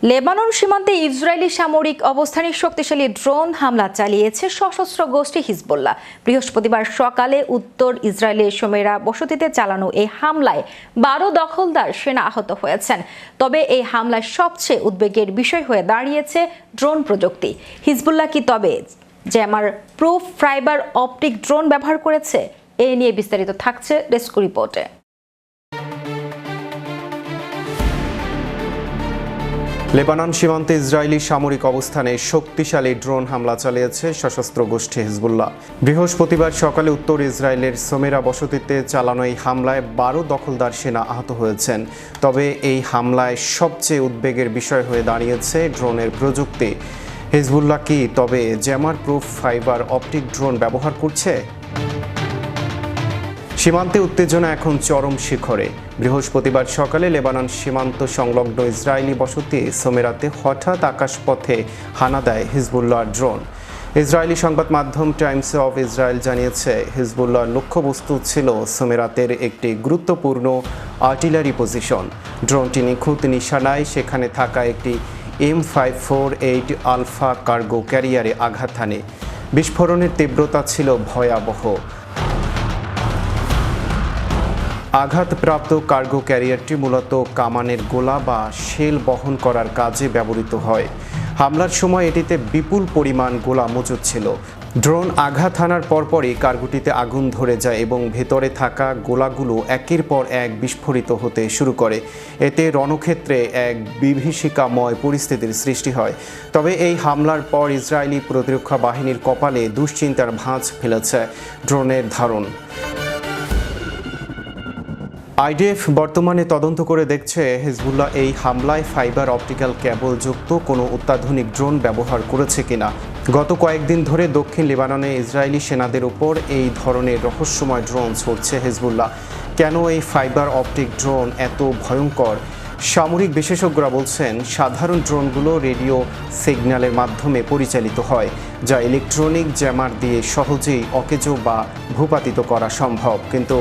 Lebanon সীমান্তে Israeli সামরিক অবস্থানে শক্তিশালী ড্রোন হামলা চালিয়েছে সশস্ত্র গোষ্ঠী হিজবুল্লাহ। বৃহস্পতিবার সকালে উত্তর ইসরায়েলের সোমেরা বসতিতে চালানো এই হামলায় ১২ দখলদার সেনা আহত হয়েছেন। তবে এই হামলায় সবচেয়ে উদ্বেগের বিষয় হয়ে দাঁড়িয়েছে ড্রোন প্রযুক্তি। হিজবুল্লাহ কি তবে jammer proof fibre optic drone ব্যবহার করেছে? এ নিয়ে বিস্তারিত থাকছে ডেস্ক রিপোর্টে। লেবানন সীমান্তে ইসরায়েলি সামরিক অবস্থানে শক্তিশালী ড্রোন হামলা চালিয়েছে সশস্ত্র গোষ্ঠী হিজবুল্লাহ। বৃহস্পতিবার সকালে উত্তর ইসরায়েলের সোমেরা বসতিতে চালানো এই হামলায় ১২ দখলদার সেনা আহত হয়েছেন। তবে এই হামলায় সবচেয়ে উদ্বেগের বিষয় হয়ে দাঁড়িয়েছে ড্রোনের প্রযুক্তি। হিজবুল্লাহ কি তবে jammer proof fibre optic drone ব্যবহার করছে? সীমান্তে উত্তেজনা এখন চরম শিখরে। বৃহস্পতিবার সকালে লেবানন সীমান্ত সংলগ্ন ইসরায়েলি বসতি সোমেরাতে হঠাৎ আকাশপথে হানা দেয় হিজবুল্লাহর ড্রোন। ইসরায়েলি সংবাদ মাধ্যম টাইমস অফ ইসরায়েল জানিয়েছে, হিজবুল্লাহর লক্ষ্যবস্তু ছিল সোমেরাতের একটি গুরুত্বপূর্ণ আর্টিলারি পজিশন। ড্রোনটি নিখুঁত নিশানায় সেখানে থাকা একটি M548 আলফা কার্গো ক্যারিয়ারে আঘাত হানে। বিস্ফোরণের তীব্রতা ছিল ভয়াবহ। আঘাতপ্রাপ্ত কার্গো ক্যারিয়ারটি মূলত কামানের গোলা বা শেল বহন করার কাজে ব্যবহৃত হয়। হামলার সময় এটিতে বিপুল পরিমাণ গোলা মজুদ ছিল। ড্রোন আঘাত হানার পরপরই কার্গোটিতে আগুন ধরে যায় এবং ভেতরে থাকা গোলাগুলো একের পর এক বিস্ফোরিত হতে শুরু করে। এতে রণক্ষেত্রে এক বিভীষিকাময় পরিস্থিতির সৃষ্টি হয়। তবে এই হামলার পর ইসরায়েলি প্রতিরক্ষা বাহিনীর কপালে দুশ্চিন্তার ভাঁজ ফেলেছে ড্রোনের ধারণ। আইডিএফ বর্তমানে তদন্ত করে দেখছে হিজবুল্লাহ এই হামলায় ফাইবার অপটিক্যাল কেবল যুক্ত কোনো অত্যাধুনিক ড্রোন ব্যবহার করেছে কিনা। গত কয়েকদিন ধরে দক্ষিণ লেবাননে ইসরায়েলি সেনাদের উপর এই ধরনের রহস্যময় ড্রোন ছড়ছে হিজবুল্লাহ। কেন এই ফাইবার অপটিক ড্রোন এত ভয়ঙ্কর? সামরিক বিশেষজ্ঞরা বলছেন, সাধারণ ড্রোনগুলো রেডিও সিগন্যালের মাধ্যমে পরিচালিত হয়, যা ইলেকট্রনিক জ্যামার দিয়ে সহজেই অকেজো বা ভূপাতিত করা সম্ভব। কিন্তু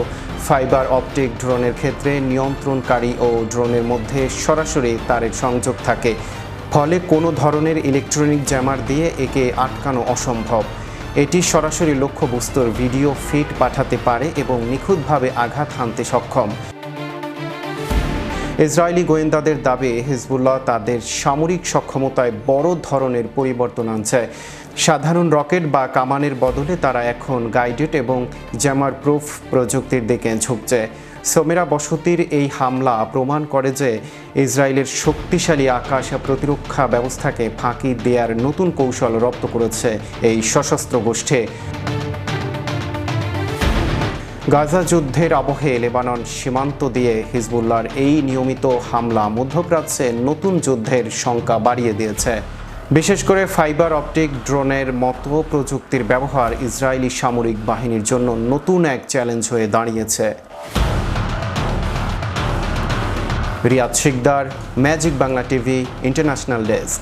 ফাইবার অপটিক ড্রোনের ক্ষেত্রে নিয়ন্ত্রণকারী ও ড্রোনের মধ্যে সরাসরি তারের সংযোগ থাকে, ফলে কোনো ধরনের ইলেকট্রনিক জ্যামার দিয়ে একে আটকানো অসম্ভব। এটি সরাসরি লক্ষ্যবস্তুর ভিডিও ফিড পাঠাতে পারে এবং নিখুঁতভাবে আঘাত হানতে সক্ষম। ইসরায়েলি গোয়েন্দাদের দাবি, হিজবুল্লাহ তাদের সামরিক সক্ষমতায় বড় ধরনের পরিবর্তন আনছে। সাধারণ রকেট বা কামানের বদলে তারা এখন গাইডেড এবং জ্যামার প্রুফ প্রযুক্তির দিকে ঝুঁকছে। সোমেরা বসতির এই হামলা প্রমাণ করে যে ইসরায়েলের শক্তিশালী আকাশ প্রতিরক্ষা ব্যবস্থাকে ফাঁকি দেওয়ার নতুন কৌশল রপ্ত করেছে এই সশস্ত্র গোষ্ঠী। গাজা যুদ্ধের আবহে লেবানন সীমান্ত দিয়ে হিজবুল্লাহর এই নিয়মিত হামলা মধ্যপ্রাচ্যে নতুন যুদ্ধের শঙ্কা বাড়িয়ে দিয়েছে। বিশেষ করে ফাইবার অপটিক ড্রোনের মতো প্রযুক্তির ব্যবহার ইসরায়েলি সামরিক বাহিনীর জন্য নতুন এক চ্যালেঞ্জ হয়ে দাঁড়িয়েছে। Riyad Sikdar, magic Bangla TV, international desk.